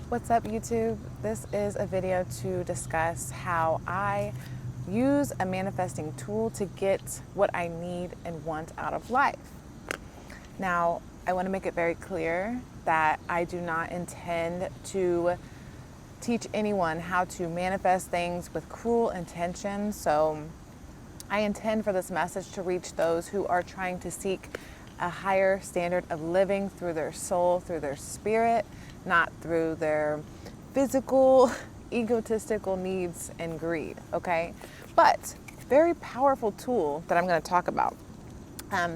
What's up, YouTube? This is a video to discuss how I use a manifesting tool to get what I need and want out of life. Now, I want to make it very clear that I do not intend to teach anyone how to manifest things with cruel intention. So I intend for this message to reach those who are trying to seek a higher standard of living through their soul, through their spirit, not through their physical, egotistical needs and greed, okay? But very powerful tool that I'm going to talk about.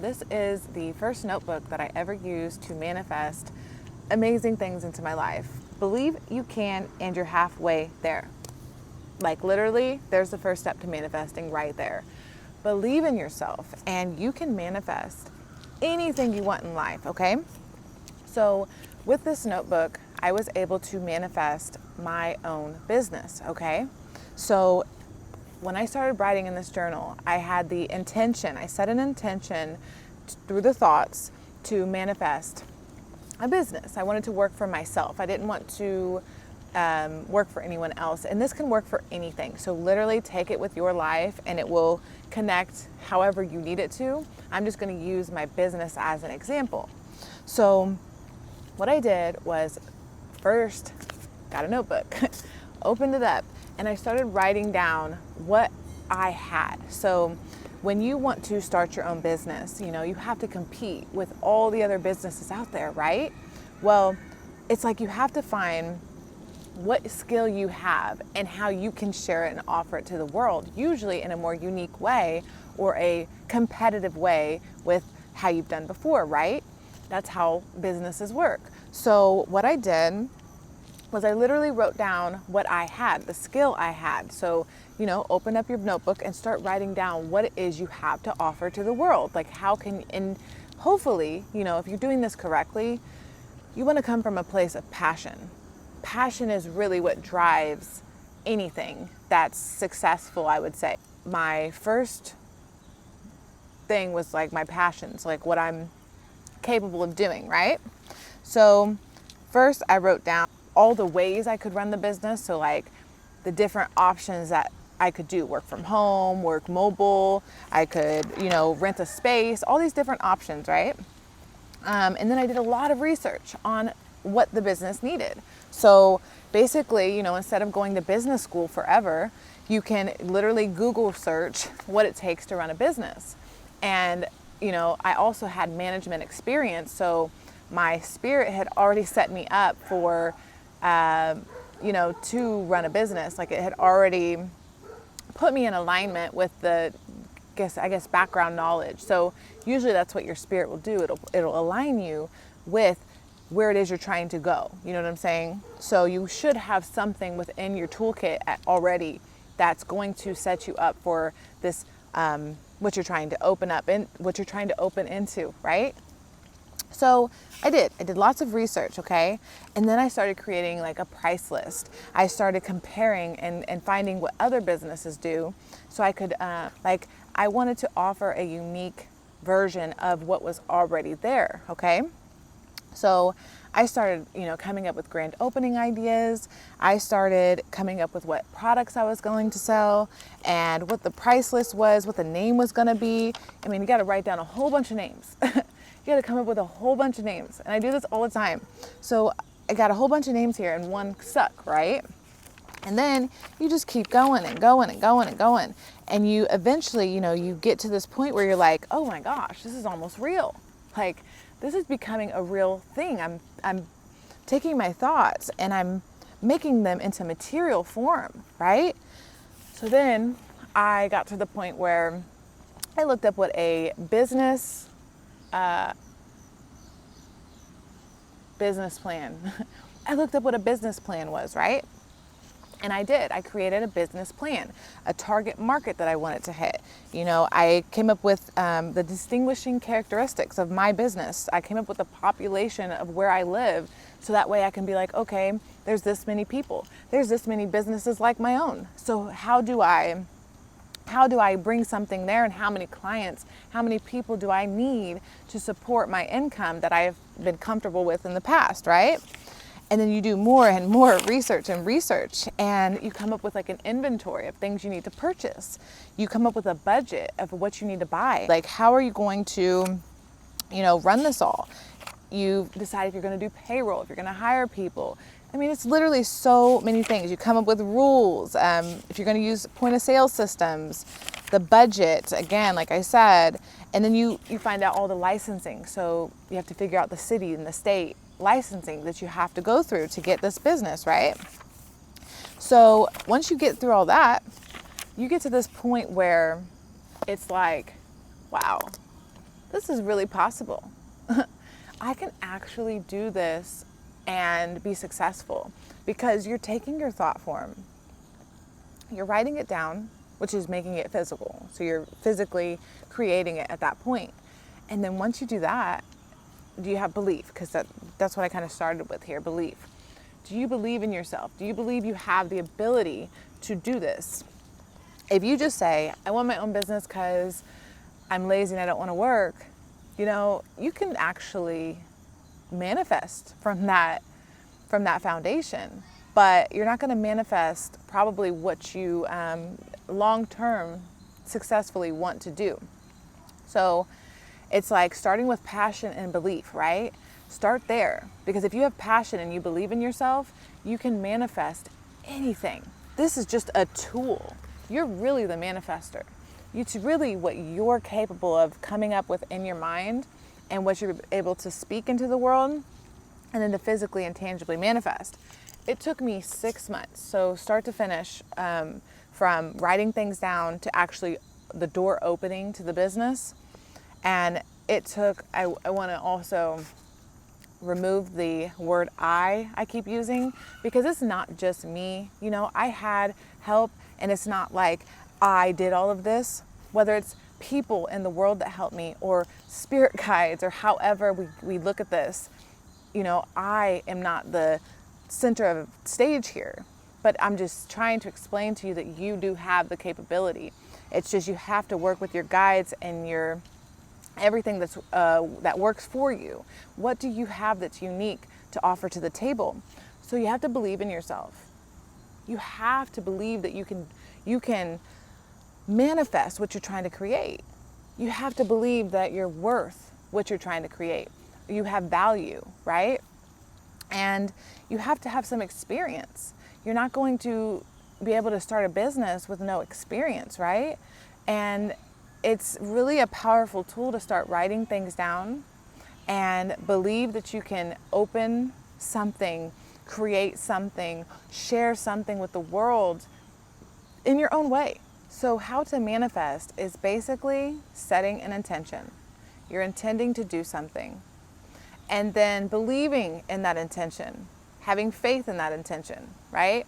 This is the first notebook that I ever used to manifest amazing things into my life. Believe you can, and you're halfway there. Like literally, there's the first step to manifesting right there. Believe in yourself, and you can manifest anything you want in life, okay? So with this notebook, I was able to manifest my own business, okay? So when I started writing in this journal, I had the intention, I set an intention through the thoughts to manifest a business. I wanted to work for myself. I didn't want to work for anyone else. And this can work for anything. So literally take it with your life and it will connect however you need it to. I'm just going to use my business as an example. So what I did was first got a notebook, opened it up, and I started writing down what I had. So when you want to start your own business, you know, you have to compete with all the other businesses out there, right? Well, it's like you have to find what skill you have and how you can share it and offer it to the world, usually in a more unique way or a competitive way with how you've done before, right? That's how businesses work. So what I did was I literally wrote down what I had, the skill I had. So, you know, open up your notebook and start writing down what it is you have to offer to the world. Like how can, and hopefully, you know, if you're doing this correctly, you want to come from a place of passion. Passion is really what drives anything that's successful, I would say. My first thing was like my passions, like what I'm capable of doing, right? So first I wrote down all the ways I could run the business. So like the different options that I could do, work from home, work mobile, I could, you know, rent a space, all these different options, right? And then I did a lot of research on what the business needed. So basically, you know, instead of going to business school forever, you can literally Google search what it takes to run a business. And, you know, I also had management experience. So my spirit had already set me up for, you know, to run a business. Like it had already put me in alignment with the, I guess, background knowledge. So usually that's what your spirit will do. It'll align you with where it is you're trying to go. You know what I'm saying? So you should have something within your toolkit already that's going to set you up for this, what you're trying to open up and what you're trying to open into, right? So I did lots of research, okay? And then I started creating like a price list. I started comparing and finding what other businesses do. So I could, I wanted to offer a unique version of what was already there, okay? So I started, you know, coming up with grand opening ideas. I started coming up with what products I was going to sell and what the price list was, what the name was going to be. I mean, you got to write down a whole bunch of names. You got to come up with a whole bunch of names. And I do this all the time. So I got a whole bunch of names here and one stuck, right? And then you just keep going and going and going and going. And you eventually, you know, you get to this point where you're like, oh my gosh, this is almost real. Like, this is becoming a real thing. I'm taking my thoughts and I'm making them into material form, right? So then I got to the point where I looked up what a business plan. I looked up what a business plan was, right? And I did. I created a business plan, a target market that I wanted to hit. You know, I came up with the distinguishing characteristics of my business. I came up with the population of where I live. So that way I can be like, okay, there's this many people. There's this many businesses like my own. So how do I bring something there, and how many clients, how many people do I need to support my income that I've been comfortable with in the past, right? And then you do more and more research and research, and you come up with like an inventory of things you need to purchase. You come up with a budget of what you need to buy. Like, how are you going to, run this all? You decide if you're going to do payroll, if you're going to hire people. I mean, it's literally so many things. You come up with rules. If you're going to use point of sale systems, the budget, again, like I said, and then you find out all the licensing. So you have to figure out the city and the state licensing that you have to go through to get this business, right? So once you get through all that, you get to this point where it's like, wow, this is really possible. I can actually do this and be successful, because you're taking your thought form, you're writing it down, which is making it physical. So you're physically creating it at that point. And then once you do that, do you have belief? Because that's what I kind of started with here, belief. Do you believe in yourself? Do you believe you have the ability to do this? If you just say, I want my own business because I'm lazy and I don't want to work, you can actually manifest from that foundation. But you're not going to manifest probably what you long-term successfully want to do. So it's like starting with passion and belief, right? Start there, because if you have passion and you believe in yourself, you can manifest anything. This is just a tool. You're really the manifester. It's really what you're capable of coming up with in your mind and what you're able to speak into the world and then to physically and tangibly manifest. It took me 6 months, so start to finish, from writing things down to actually the door opening to the business. And it took, I want to also remove the word I keep using, because it's not just me. I had help, and it's not like I did all of this, whether it's people in the world that helped me or spirit guides or however we look at this. I am not the center of stage here, but I'm just trying to explain to you that you do have the capability. It's just you have to work with your guides and your everything that works for you. What do you have that's unique to offer to the table? So you have to believe in yourself. You have to believe that you can manifest what you're trying to create. You have to believe that you're worth what you're trying to create. You have value, right? And you have to have some experience. You're not going to be able to start a business with no experience, right? And it's really a powerful tool to start writing things down and believe that you can open something, create something, share something with the world in your own way. So how to manifest is basically setting an intention. You're intending to do something, and then believing in that intention, having faith in that intention, right?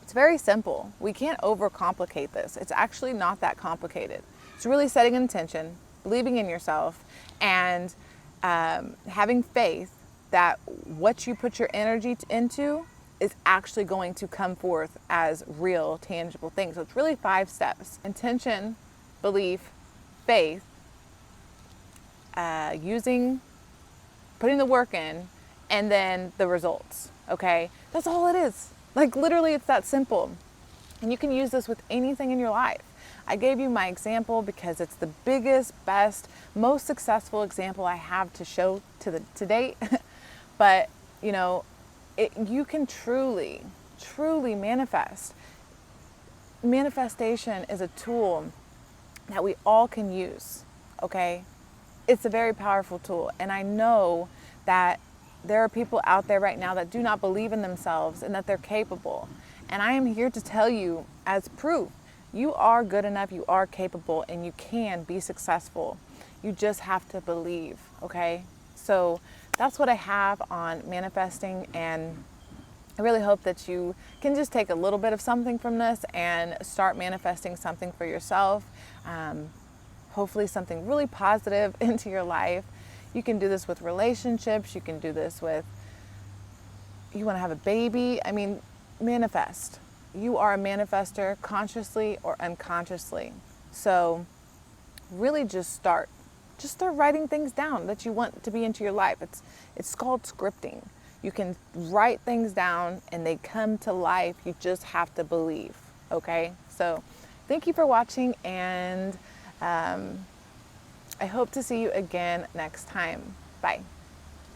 It's very simple. We can't overcomplicate this. It's actually not that complicated. It's really setting an intention, believing in yourself, and having faith that what you put your energy into is actually going to come forth as real, tangible things. So it's really 5 steps: intention, belief, faith, putting the work in, and then the results, okay? That's all it is. Like, literally, it's that simple. And you can use this with anything in your life. I gave you my example because it's the biggest, best, most successful example I have to show to date. But, you can truly, truly manifest. Manifestation is a tool that we all can use, okay? It's a very powerful tool. And I know that there are people out there right now that do not believe in themselves and that they're capable. And I am here to tell you as proof, you are good enough, you are capable, and you can be successful. You just have to believe, okay? So that's what I have on manifesting, and I really hope that you can just take a little bit of something from this and start manifesting something for yourself. Hopefully something really positive into your life. You can do this with relationships. You can do this with, you want to have a baby. I mean, manifest. You are a manifester consciously or unconsciously. So really just start writing things down that you want to be into your life. It's called scripting. You can write things down and they come to life. You just have to believe, okay? So thank you for watching, and I hope to see you again next time. Bye.